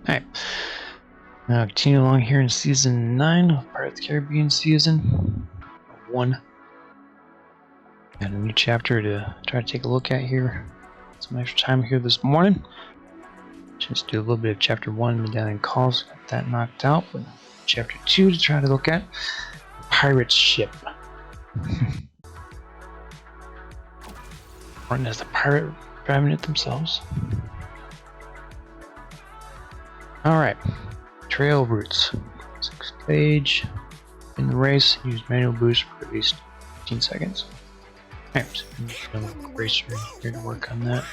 Alright, now continue along here in Season 9 of Pirates of the Caribbean Season 1. Got a new chapter to try to take a look at here. Some extra time here this morning. Just do a little bit of Chapter 1 down in Calls, got that knocked out. But Chapter 2 to try to look at Pirate Ship. Martin as the pirate driving it themselves. Alright, trail routes. 6th page. In the race, use manual boost for at least 15 seconds. Alright, so racer here to work on that.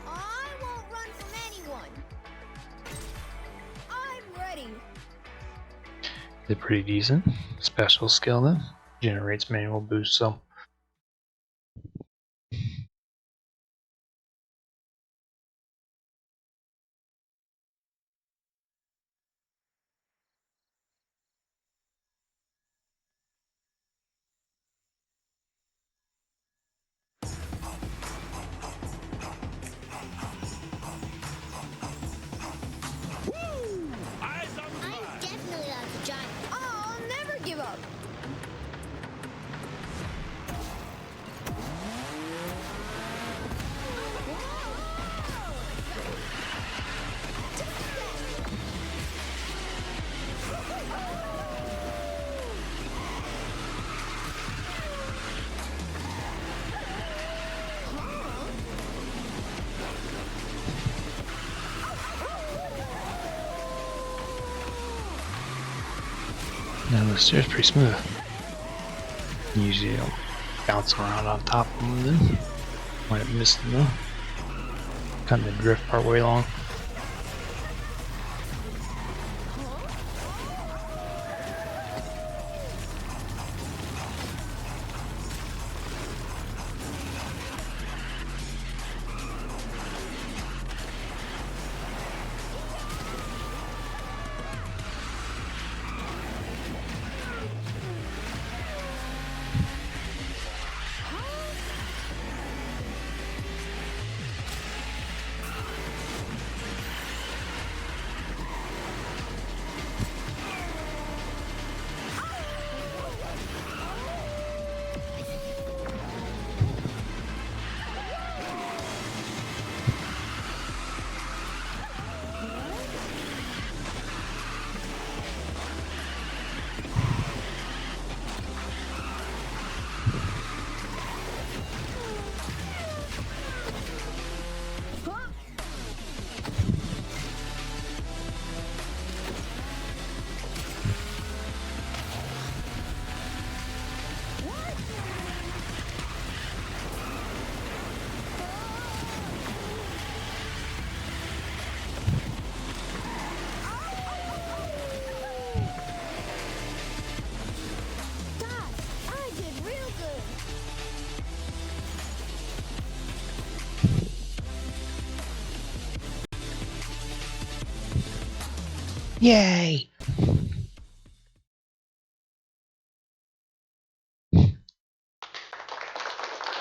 I won't run from anyone. I'm ready. They're pretty decent. Special skill then. Generates manual boost, so. I'm definitely like a giant. Oh, I'll never give up. Now the stairs pretty smooth. Usually don't bounce around on top of them then. Might have missed them though. Cutting the drift part way long. I did real good. Yay!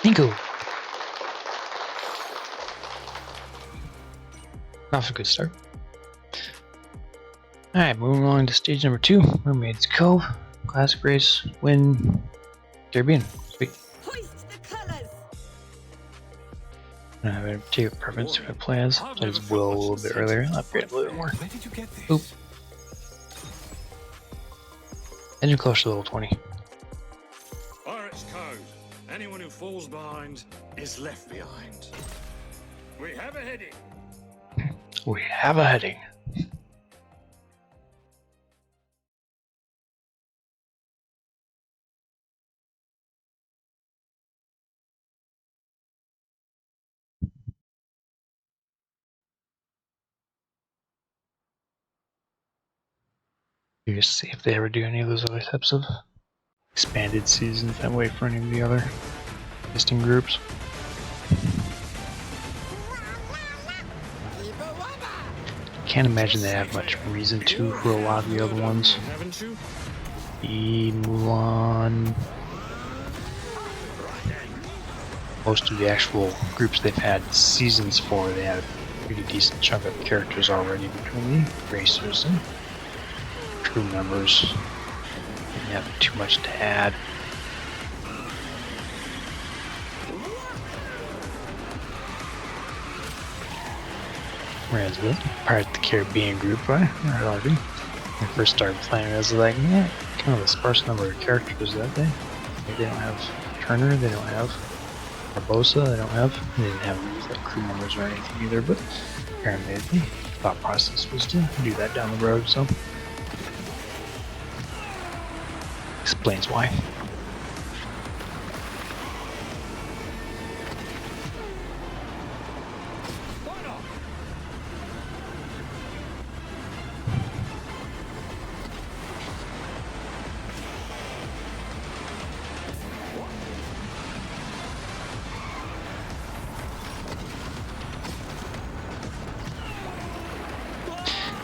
Bingo! Off to a good start. Alright, moving along to stage number 2, Mermaid's Cove. Classic race, win, Caribbean. Sweet. Hoist the colors. I have a particular preference for the plans, so I just will a little bit earlier, upgrade a little bit more. Where did you get this? Oop. Engine close to level 20. Pirates Code. Anyone who falls behind is left behind. We have a heading. We have a heading. Curious to see if they ever do any of those other types of expanded seasons that way for any of the other existing groups. Can't imagine they have much reason to for a lot of the other ones. Haven't you? The Mulan. most of the actual groups they've had seasons for, they had a pretty decent chunk of characters already between the racers and crew members. Didn't have too much to add. Whereas the Pirates of the Caribbean group, when I first started playing, I was like, yeah, kind of a sparse number of characters that day. They don't have Turner, they don't have Barbosa, they didn't have like crew members or anything either, but apparently the thought process was to do that down the road, so explains why.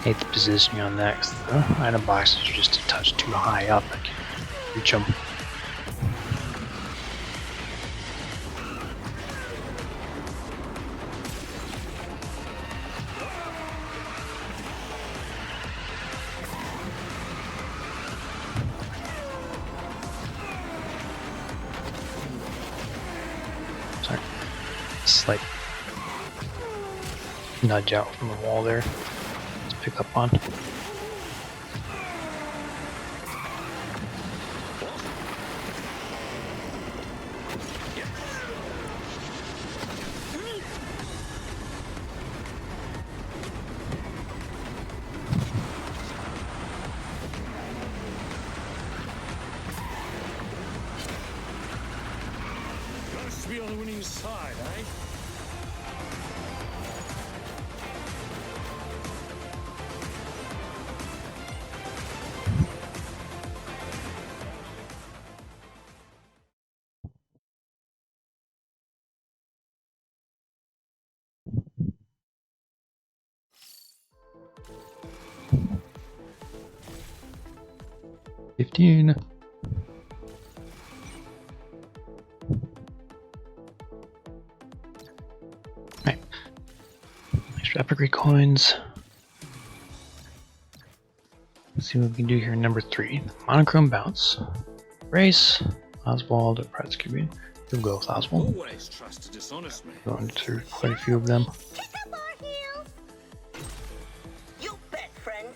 Hate the positioning on that because the item boxes are just a touch too high up. I can't reach them. Sorry. Slight nudge out from the wall there. Pick up on. Nice to be on the winning side, eh? Right. Extra epic coins. Let's see what we can do here. Number 3. Monochrome bounce. Race. Oswald or Pirates of the Caribbean. We'll go with Oswald. Always trust a dishonest man. Going through quite a few of them. Kick up our heels. You bet, friend.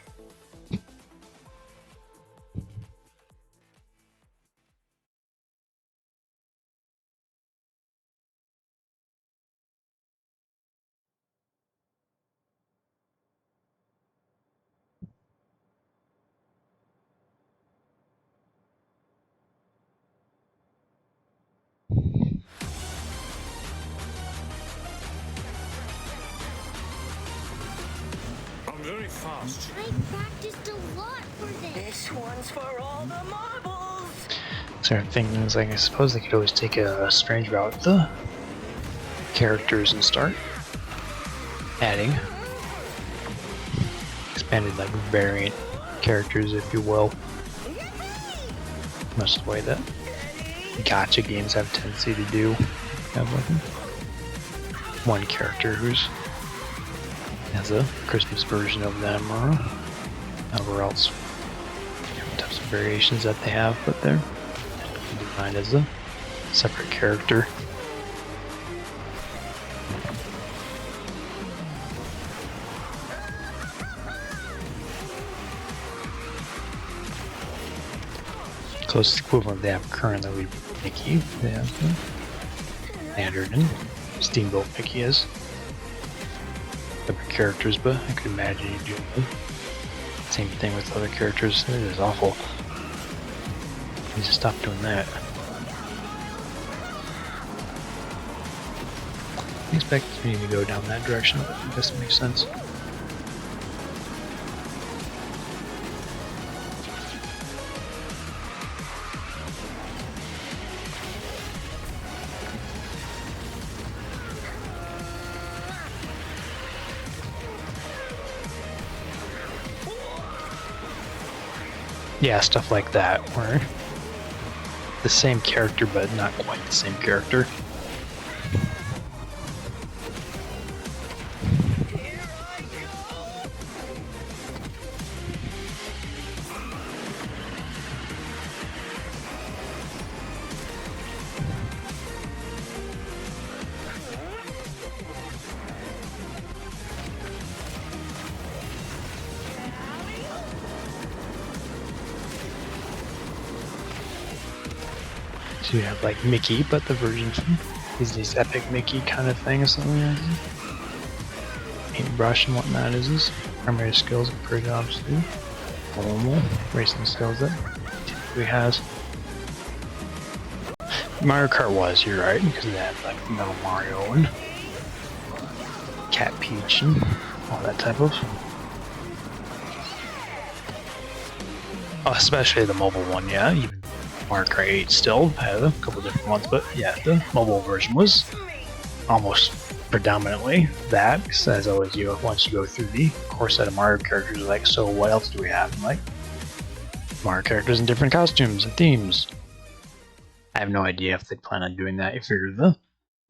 I'm very fast. I practiced a lot for this. This one's for all the marbles. Certain things, like I suppose they could always take a strange route with the characters and start adding expanded like variant characters, if you will. Much the way that gacha games have a tendency to do. Have like one character who's has a Christmas version of them or however else different types of variations that they have, but they're defined as a separate character. Closest equivalent they have currently would be Mickey. They have the standard and Steamboat Mickey is separate characters, but I could imagine you doing the same thing with other characters. It is awful. You need to stop doing that. I expect me to go down that direction, but it doesn't make sense. Yeah, stuff like that, where the same character but not quite the same character. So you have like Mickey, but the version from Disney's Epic Mickey kind of thing or something like that. Paintbrush and whatnot is his primary skills, pretty obviously. Normal racing skills that typically has. Mario Kart was, you're right, because they had like Metal Mario and Cat Peach and all that type of. Especially the mobile one, yeah. Even Mario Kart 8 still had a couple different ones, but yeah, the mobile version was almost predominantly that. Because as always, once you go through the core set of Mario characters, like, so what else do we have? And like Mario characters in different costumes and themes. I have no idea if they plan on doing that. If you're the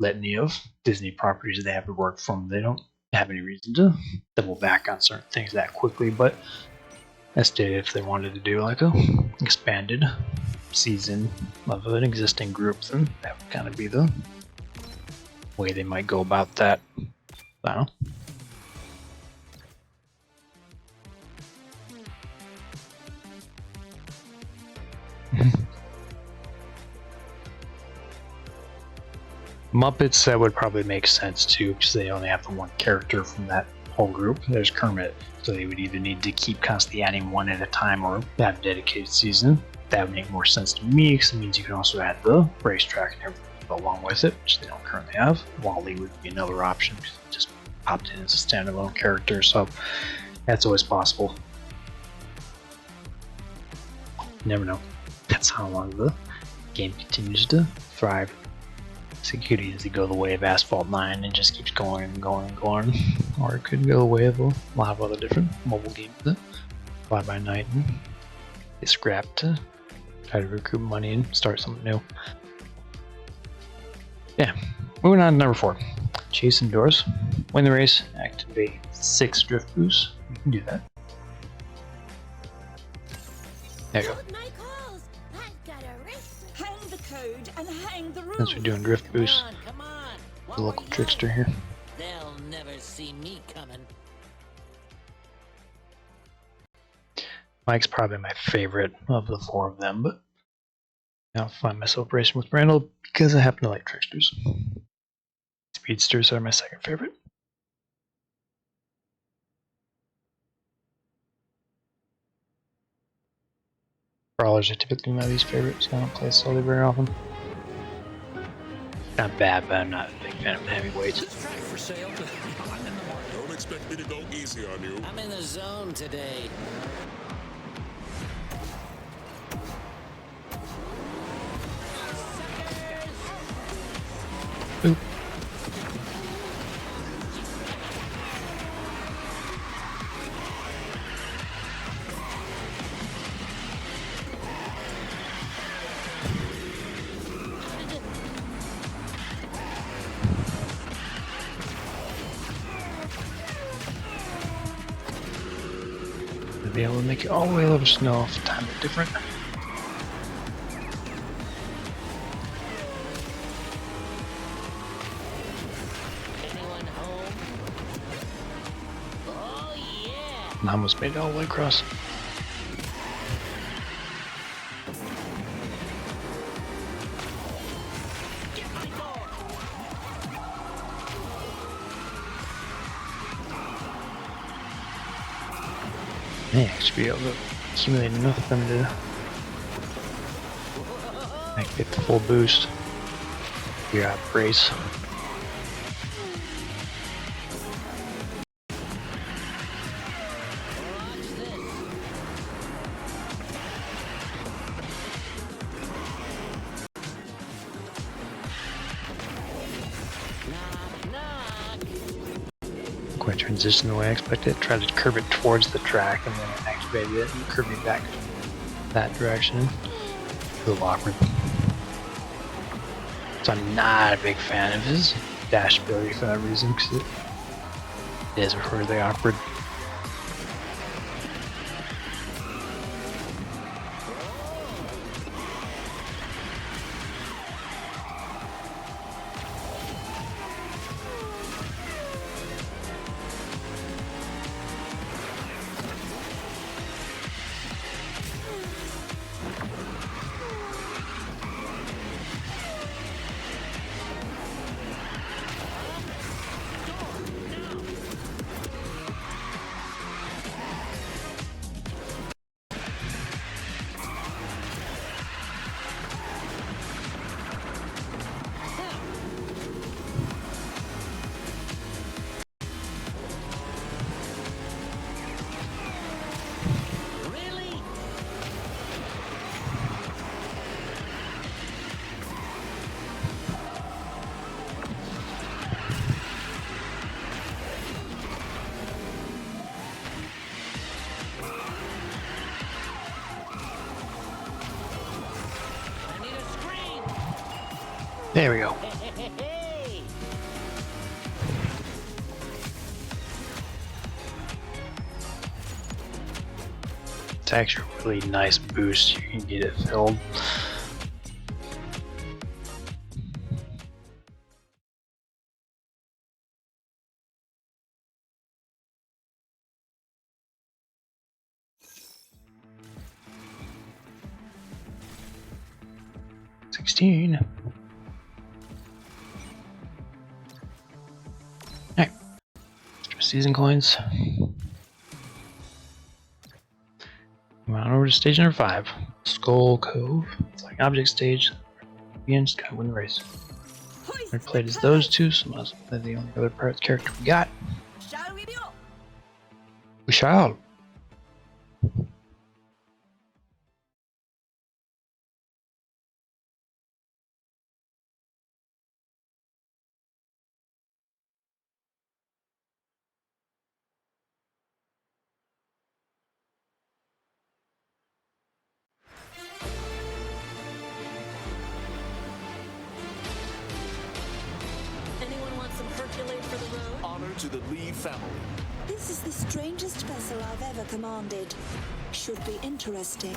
litany of Disney properties they have to work from, they don't have any reason to double back on certain things that quickly, but as stated, if they wanted to do like a expanded season of an existing group, then that would kind of be the way they might go about that. I don't know. Muppets, that would probably make sense too, because they only have the one character from that whole group. There's Kermit, so they would either need to keep constantly adding one at a time or have a dedicated season. That would make more sense to me, because it means you can also add the racetrack and everything along with it, which they don't currently have. Wally would be another option, because it just popped in as a standalone character, so that's always possible. You never know. That's how long the game continues to thrive. So it could easily go the way of Asphalt 9 and just keeps going and going and going. Or it could go the way of a lot of other different mobile games that fly by night and get scrapped to try to recoup money and start something new. Yeah, moving on to number 4. Chase indoors. Win the race, activate 6 drift boosts. You can do that. There you go. Hold my calls. I've got a race. Hang the code and hang the rules. Since we're doing drift boosts, Come on. the local trickster here. They'll never see me coming. Mike's probably my favorite of the 4 of them, but I'll find myself racing with Randall because I happen to like tricksters. Speedsters are my second favorite. Brawlers are typically my least favorite, so I don't play solely very often. Not bad, but I'm not a big fan of the heavyweights. For sale. I'm in the market. Don't expect me to go easy on you. I'm in the zone today. Oop. To be able to make it all the way over snow if time is different. Anyone home? Oh yeah. And I almost made it all the way across. Man, I should be able to accumulate enough of them to get the full boost. You're out of race. Quite transition the way I expected. Try to curve it towards the track and then activate it and curve it back that direction. A little awkward. So I'm not a big fan of his dash ability for that reason, because it is really awkward. There we go. Hey! It's actually a really nice boost. You can get it filled. $16. Alright. Extra season coins. Move on over to stage number 5. Skull Cove. It's like object stage. Begins, gotta win the race. I played as those two, so that's the only other Pirates character we got. Shall we go? We shall. Anyone want some Herculane for the road? Honor to the Lee family. This is the strangest vessel I've ever commanded. Should be interesting.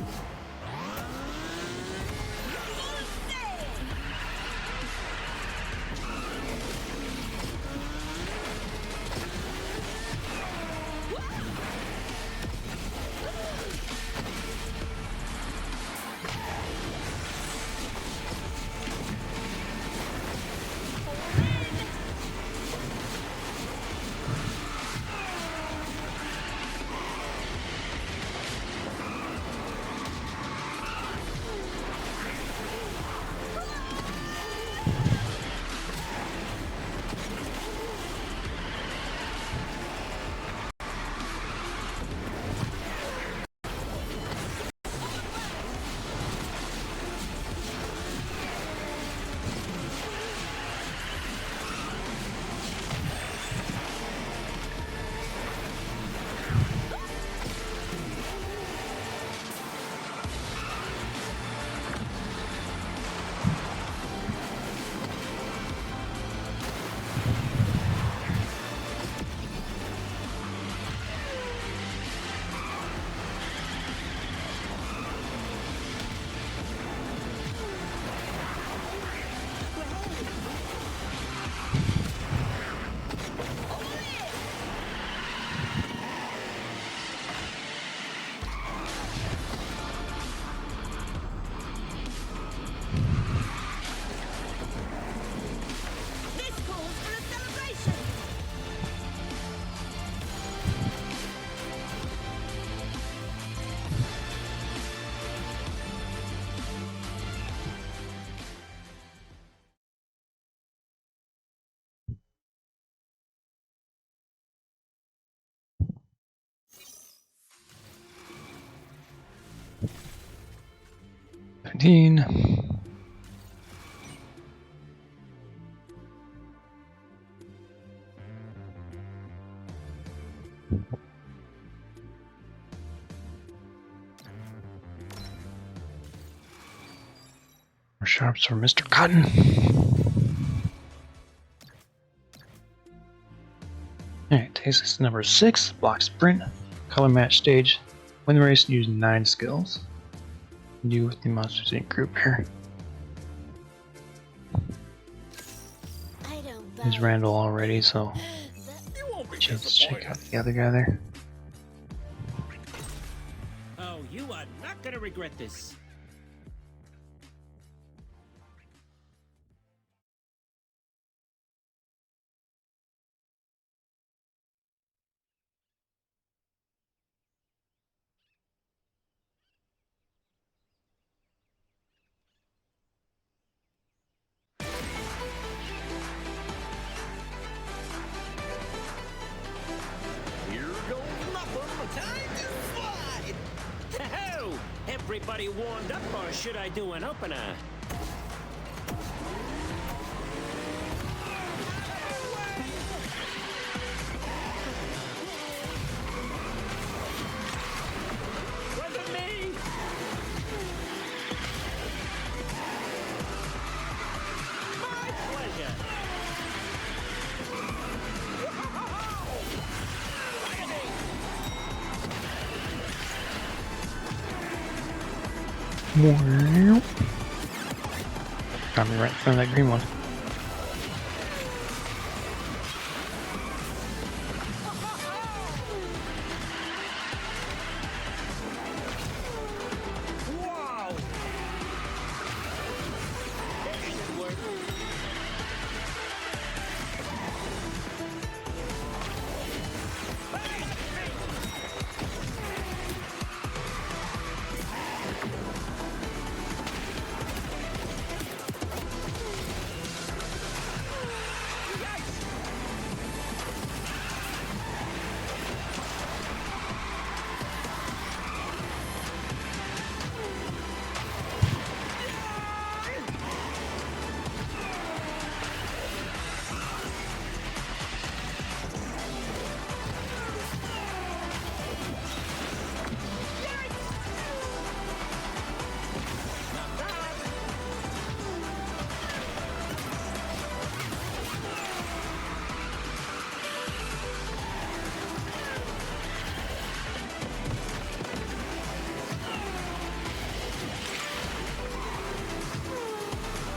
This calls for a celebration. $17. More sharps for Mr. Cotton. Alright, takes us to number 6, block sprint, color match stage. Win the race and use 9 skills. You with the Monsters Inc. group here. I don't There's buy Randall already, so You won't be let's check disappointed. out the other guy there. Oh, you are not gonna regret this. Here goes nothing. Time to fly. Ho-ho! Everybody warmed up, or should I do an opener? Wasn't me! Got me right in front of that green one. Wow!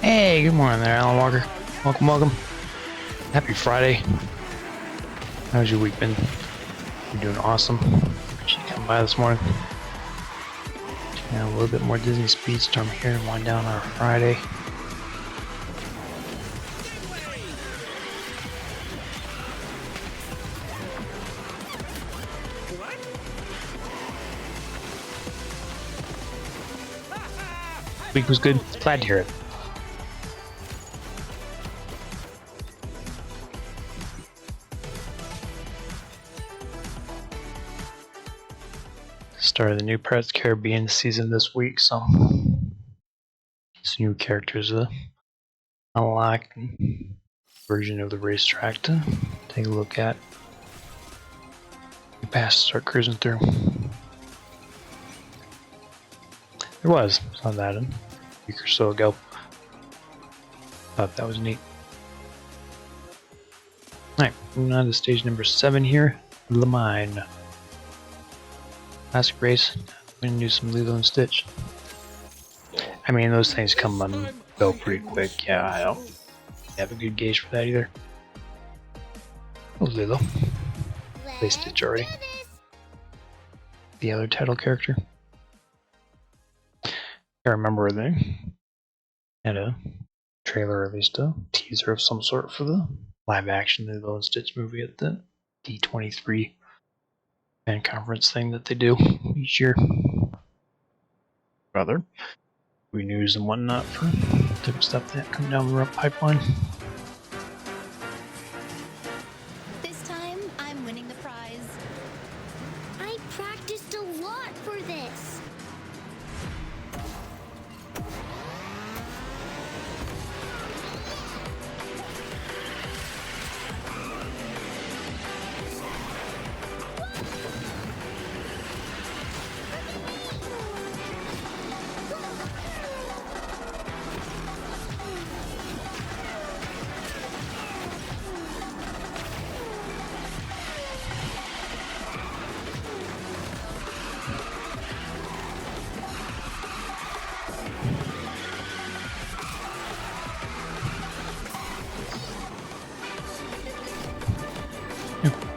Hey, good morning there, Alan Walker. Welcome, welcome. Happy Friday. How's your week been? You're doing awesome. Appreciate you coming by this morning. And a little bit more Disney Speedstorm here to wind down our Friday. Week was good. Glad to hear it. Started the new Pirates of the Caribbean season this week, so some new characters to unlock, version of the racetrack to take a look at. You pass, start cruising through. There was, saw that a week or so ago. Thought that was neat. Alright, moving on to stage number 7 here, Le Mine. Classic race. I'm gonna do some Lilo and Stitch. I mean, those things come and go pretty quick. Yeah, I don't have a good gauge for that either. Oh, Lilo. Play Stitch already. The other title character. I remember they had a trailer, or at least a teaser of some sort for the live action Lilo and Stitch movie at the D23 fan conference thing that they do each year. Rather, we news and whatnot for different stuff that come down the pipeline. This time, I'm winning the prize. I practiced a lot for this.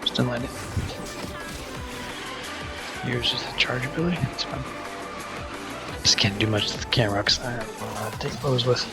Still land it. Yours is the charge ability. It's fine. Just can't do much with the camera because I don't know how to take photos with.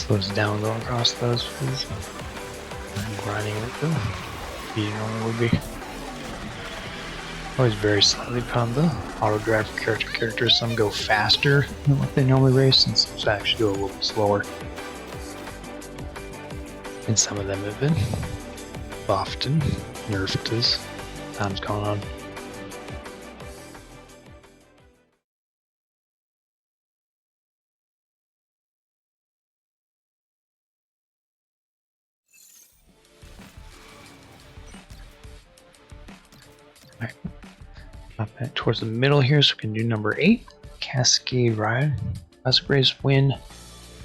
Slows down going across those, please. I'm grinding it though. You normally would be. Always very slightly upon the auto drive for characters. Some go faster than what they normally race, and some actually go a little bit slower. And some of them have been buffed and nerfed as time's gone on. Alright. Pop back towards the middle here so we can do number 8. Cascade ride. Classic race win.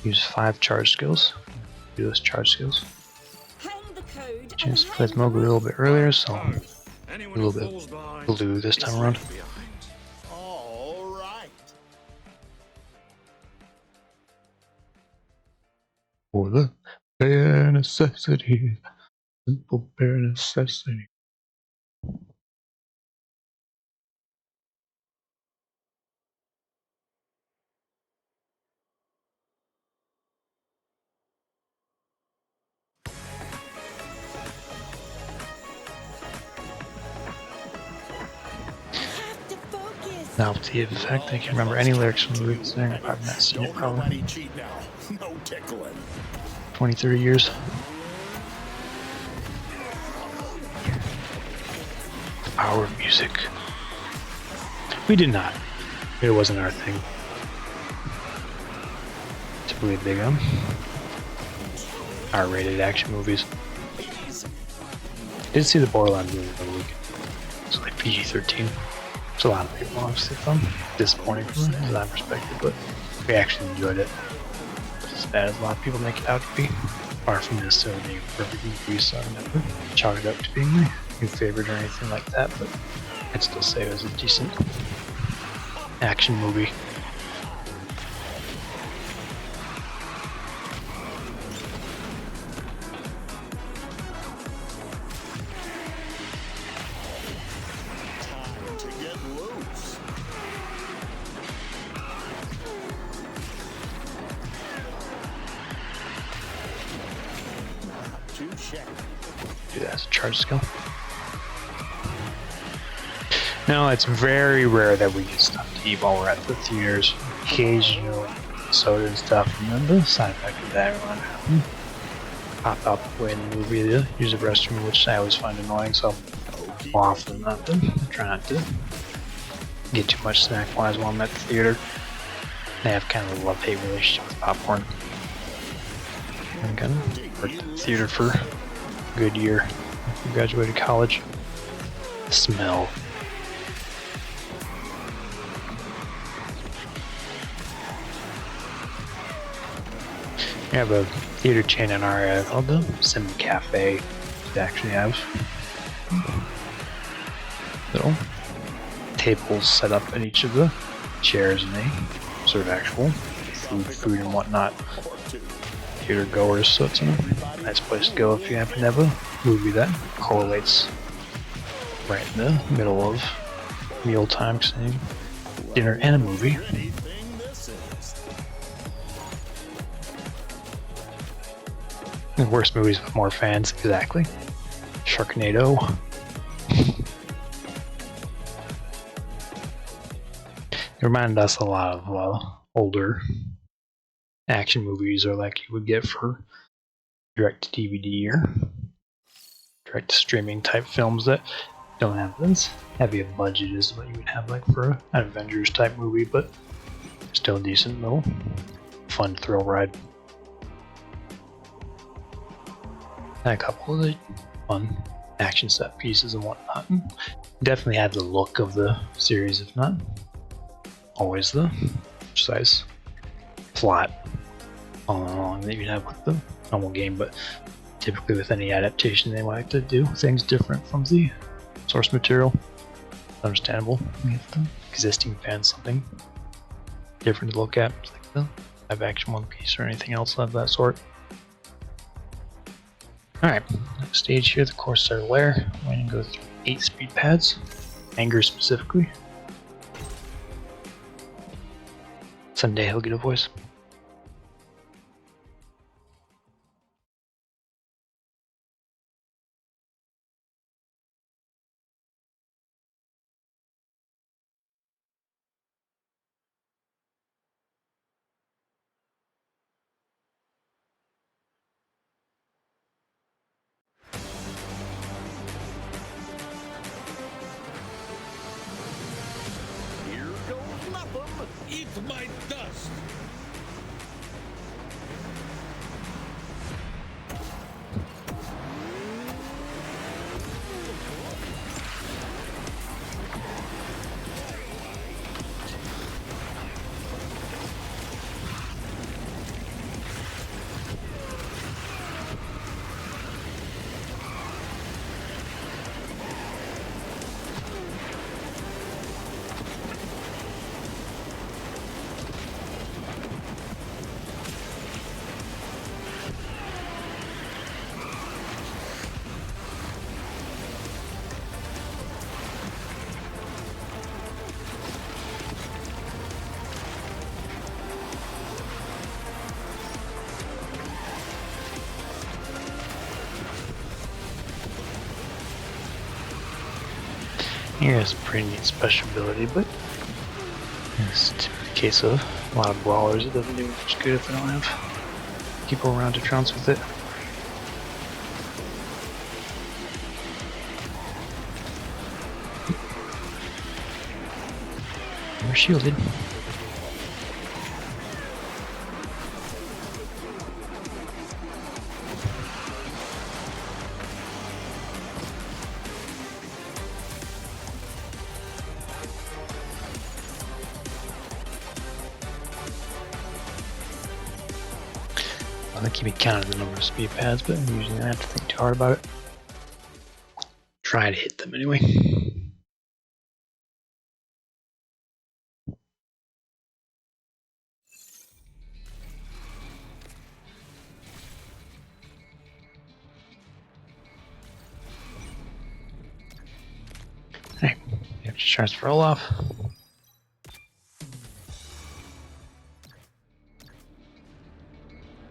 Use 5 charge skills. Do those charge skills. Chance to play the Mogu a little bit earlier, so a little bit blue this time around. All right. For the bare necessity, simple bare necessity. Novelty of effect. I can remember any lyrics from the lyrics there. I'm probably not seen it probably. Cheat now. No tickling. 20, 30 years. The power of music. We did not. It wasn't our thing. Typically big on R-rated action movies. I did see the Borderline movie the week. It's like PG-13. It's a lot of people obviously found disappointing from that perspective, but we actually enjoyed it. It's as bad as a lot of people make it out to be. Far from necessarily being a perfect movie, so I never chalk it up to being my new favorite or anything like that, but I'd still say it was a decent action movie. Do that as a charge skill. No, it's very rare that we get stuff to eat while we're at the theaters. Occasionally, soda and stuff, and then the side effect of that everyone happen. Pop out the way in the movie to use the restroom, which I always find annoying, so more often than not, I try not to get too much snack-wise while I'm at the theater. I have kind of a love-hate relationship with popcorn. I'm gonna work at the theater for a good year after I graduated college. The smell. We have a theater chain in our area called the Sim Cafe. They actually have little tables set up at each of the chairs, and they serve actual food and whatnot. Theater goers, so it's a nice place to go if you happen to have a movie that correlates right in the middle of meal time, saying dinner and a movie. The worst movies with more fans, exactly. Sharknado. It reminded us a lot of older action movies, or like you would get for direct to DVD or direct to streaming type films that don't have as heavy a budget as what you would have like for an Avengers type movie, but still a decent little fun thrill ride. And a couple of the fun action set pieces and whatnot. And definitely had the look of the series, if not always the precise plot following along that you'd have with the normal game, but typically with any adaptation they like to do things different from the source material. Understandable. We have the existing fans something different to look at, like the live action One Piece or anything else of that sort. Alright, next stage here, the Corsair Lair. I'm going to go through 8 speed pads, anger specifically. Someday he'll get a voice. my dust. He has a pretty neat special ability, but it's a case of a lot of brawlers. It doesn't do much good if they don't have people around to trounce with it. We're shielded. I don't keep count of the number of speed pads, but usually I have to think too hard about it. Try to hit them anyway. Hey, you have to transfer all off.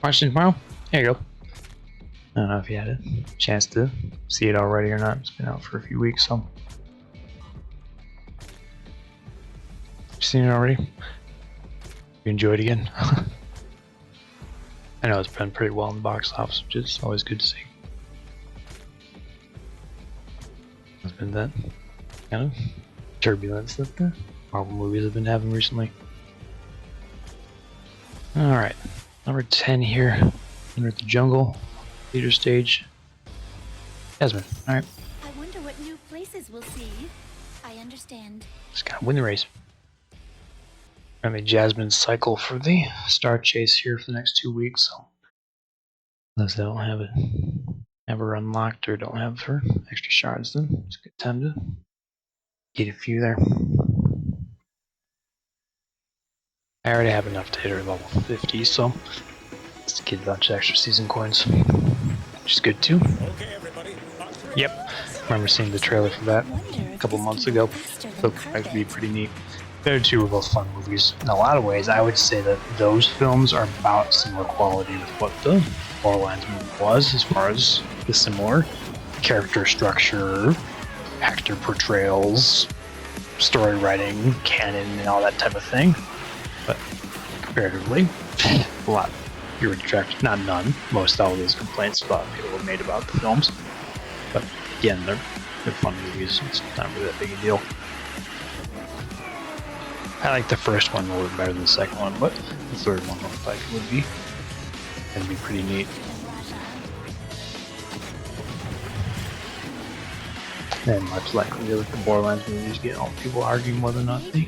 Watching tomorrow? There you go. I don't know if you had a chance to see it already or not. It's been out for a few weeks, so. You seen it already? You enjoyed it again? I know it's been pretty well in the box office, which is always good to see. There's been that kind of turbulence that the Marvel movies have been having recently. Alright, number 10 here. Enter the jungle, leader stage. Jasmine, alright. I wonder what new places we'll see. I understand. Just gotta win the race. I made Jasmine cycle for the star chase here for the next 2 weeks, so those that don't have it ever unlocked or don't have her extra shards, then it's a good time to get a few there. I already have enough to hit her level 50, so let's get a bunch of extra season coins, which is good too. Okay, everybody. Yep, remember seeing the trailer for that a couple months ago. Looked like it'd be pretty neat. The other two were both fun movies. In a lot of ways, I would say that those films are about similar quality with what the Borderlands movie was, as far as the similar character structure, actor portrayals, story writing, canon, and all that type of thing. But comparatively, a lot fewer detractors. Not none. Most all of those complaints a lot of people have made about the films. But again, they're fun movies. It's not really that big a deal. I like the first one a little better than the second one, but the third one looked like it would be. It'd be pretty neat. And much like we did with the Borderlands movies, get all people arguing whether or not the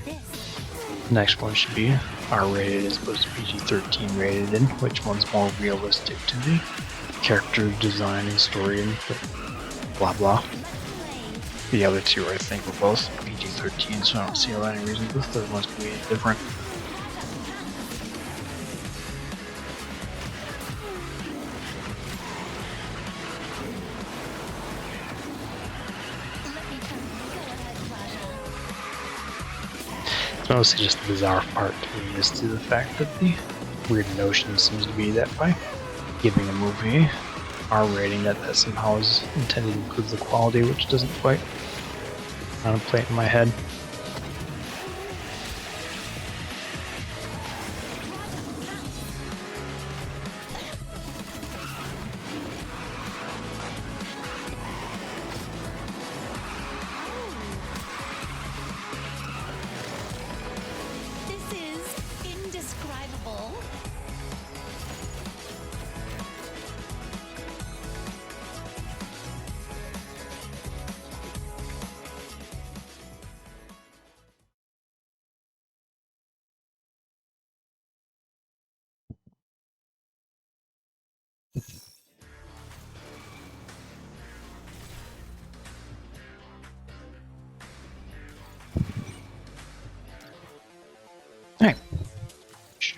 next one should be R-rated as opposed to PG-13 rated, and which one's more realistic to the character design and story and blah blah. The other two, I think, were both PG-13, so I don't see any reason the third one's going to be any different. It's mostly just the bizarre part to me is to the fact that the weird notion seems to be that by giving a movie R rating that somehow is intended to improve the quality, which doesn't quite play in my head. This is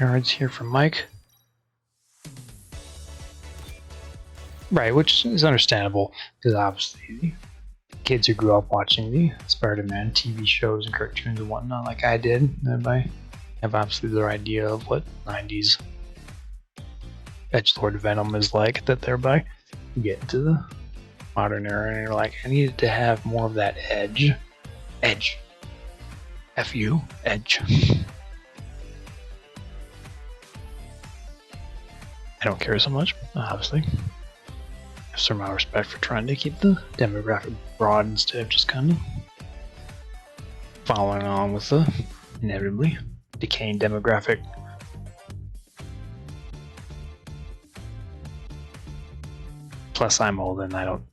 Shards here from Mike. Right, which is understandable, because obviously the kids who grew up watching the Spider-Man TV shows and cartoons and whatnot, like I did, they have obviously their idea of what 90s edgelord Venom is like, that thereby you get into the modern era and you're like, I needed to have more of that edge. F-U, edge. I don't care so much, obviously. I have some amount of respect for trying to keep the demographic broad instead of just kind of following on with the inevitably decaying demographic. Plus, I'm old and I don't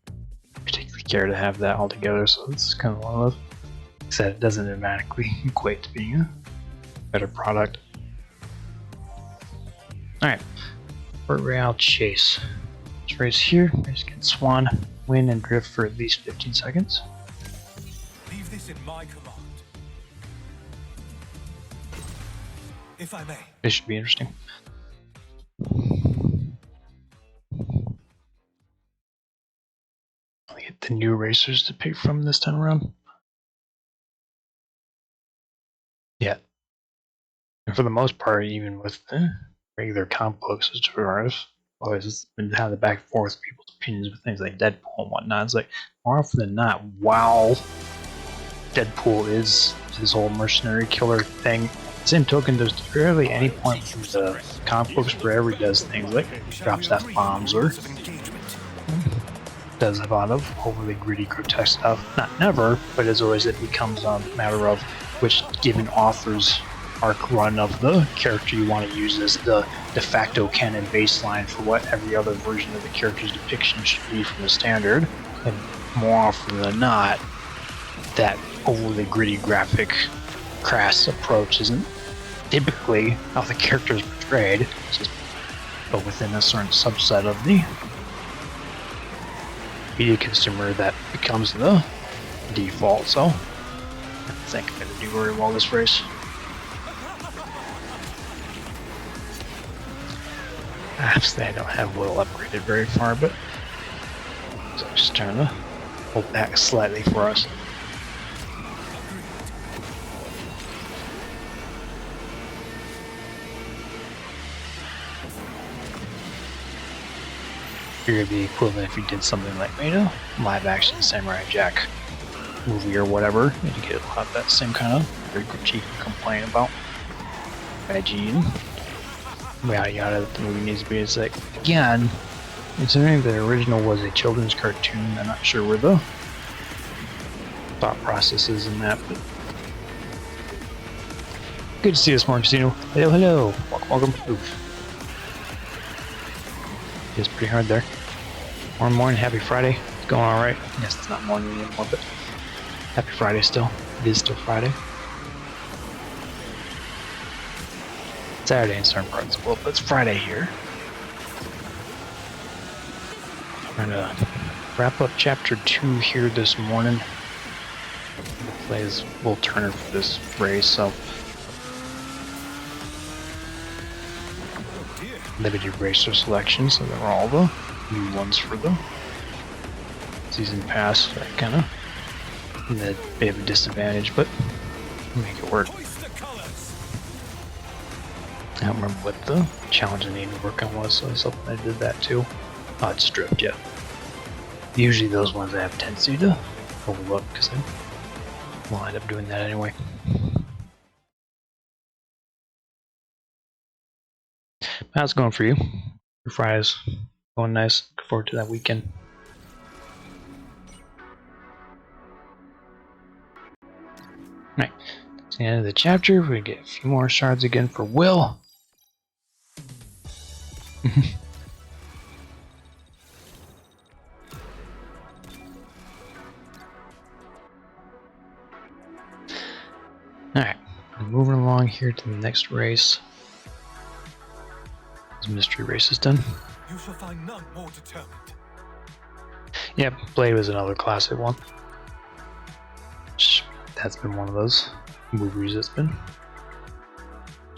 particularly care to have that altogether, so it's kind of one of those. Except it doesn't automatically equate to being a better product. Alright, Port Royale Chase. Let's race here. Race against Swan, win and drift for at least 15 seconds. Leave this in my command. If I may. This should be interesting. I'll get the new racers to pick from this time around. Yeah. And for the most part, even with the regular comic books, as far as always been having the back and forth people's opinions with things like Deadpool and whatnot. It's like, more often than not, while Deadpool is his whole mercenary killer thing, same token, there's rarely any point from the comic books where he does things like drops F-bombs or does a lot of overly gritty, grotesque stuff. Not never, but as always, it becomes a matter of which given author's arc run of the character you want to use as the de facto canon baseline for what every other version of the character's depiction should be from the standard. And more often than not, that overly gritty, graphic, crass approach isn't typically how the character is portrayed, just but within a certain subset of the media consumer that becomes the default. So I think I'm going to do very well this race. Obviously I don't have Will upgraded very far, but so I'm just trying to hold back slightly for us. You're gonna be equivalent if you did something like made a live action Samurai Jack movie or whatever, and you get a lot of that same kind of very critique and complain about IG and yada yada that the movie needs to be. It's like, again, considering the original was a children's cartoon, I'm not sure where the thought process is in that, but good to see this morning, Casino. Hello, hello. Welcome. Oof. It's pretty hard there. Morning, happy Friday. It's going alright. Yes, it's not morning anymore, but happy Friday still. It is still Friday. Saturday in certain parts of the world, but it's Friday here. Trying to wrap up chapter 2 here this morning. Play as Will Turner for this race, so limited racer selection, so there are all the new ones for the season pass. That kind of a bit of a disadvantage, but make it work. I don't remember what the challenge I needed to work on was, so I was hoping I did that too. Oh, it's stripped, yeah. Usually those ones I have a tendency to overlook because I will end up doing that anyway. How's it going for you? Your Friday's going nice. Look forward to that weekend. Alright, that's the end of the chapter. We get a few more shards again for Will. Alright, moving along here to the next race. This mystery race is done. You shall find none more determined. Yep, Blade was another classic one. That's been one of those movies that's been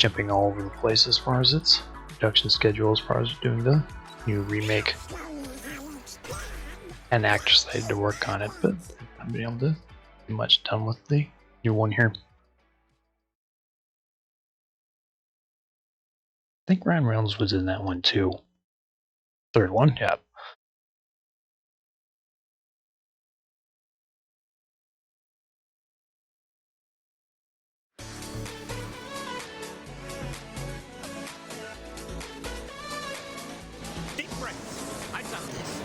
jumping all over the place as far as its production schedule, as far as doing the new remake. And actors I had to work on it, but I've been able to get much done with the new one here. I think Ryan Reynolds was in that one too. Third one, yeah. Deep breaths. I got this.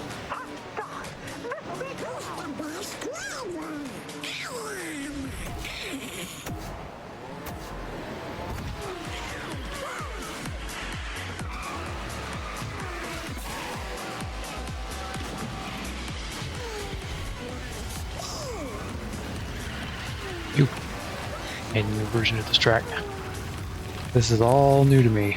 You. A new version of this track. This is all new to me.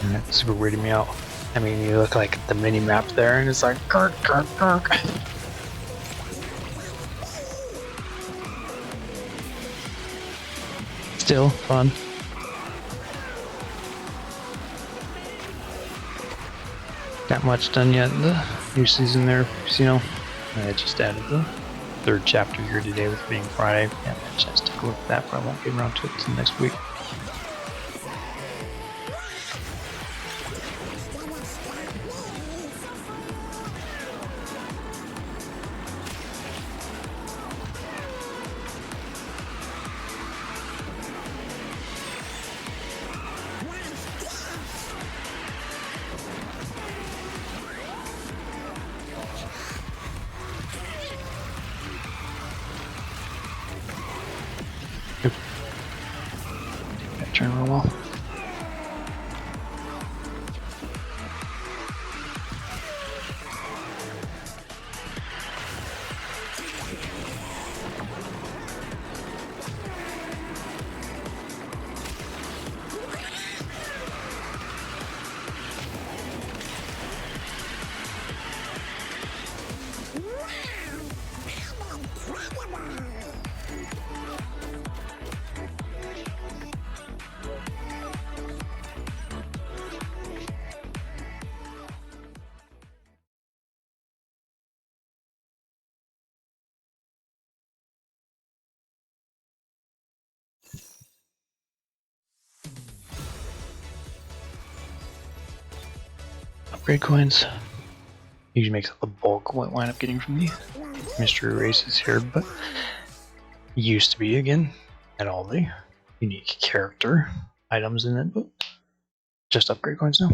And that's super weirding me out. I mean, you look like the mini map there, and it's like kirk, kirk, kirk. Still fun. Not much done yet in the new season there, Casino. I just added the third chapter here today with being Friday. Haven't had a chance to take a look at that, but I won't get around to it until next week. That turn real well. Upgrade coins usually makes up the bulk of what I wind up getting from the mystery races here, but used to be again at all the unique character items in it, but just upgrade coins now.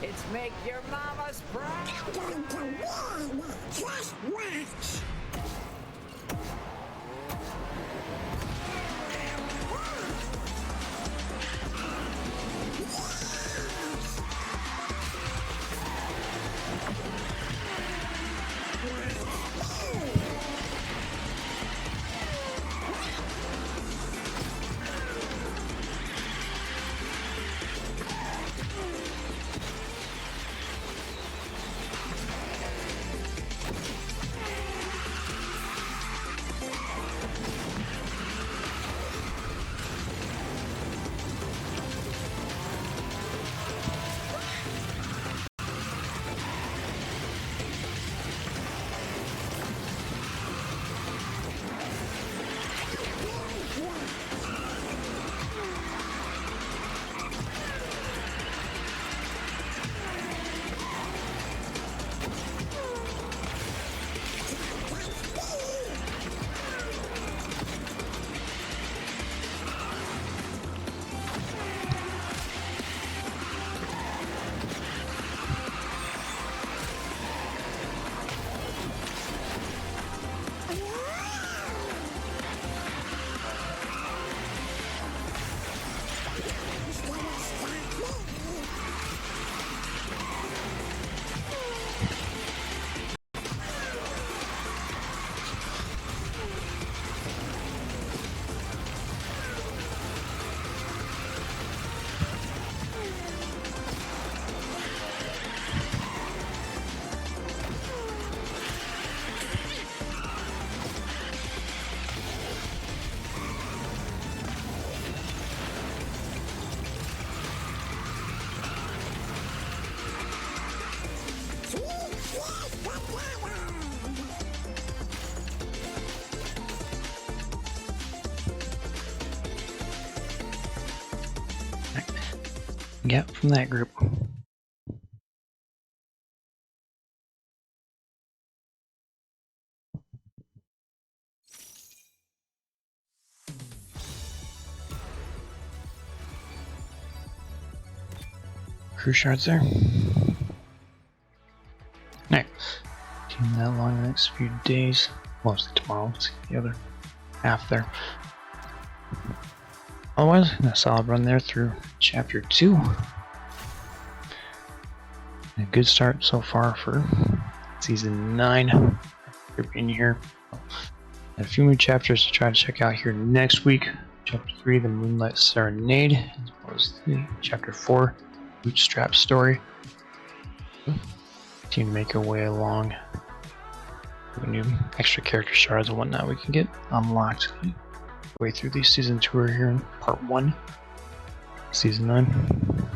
It's make your mama's proud. Just watch. get from that group. Crew shards there. Alright. Team that long the next few days. Mostly tomorrow. Let's get the other half there. Otherwise, a solid run there through chapter 2. A good start so far for season 9. You're in here. And a few more chapters to try to check out here next week. Chapter 3, the Moonlight Serenade, as well as the chapter 4, Bootstrap Story. Team make our way along. New extra character shards and whatnot we can get unlocked way through the season tour here in part 1, season 9.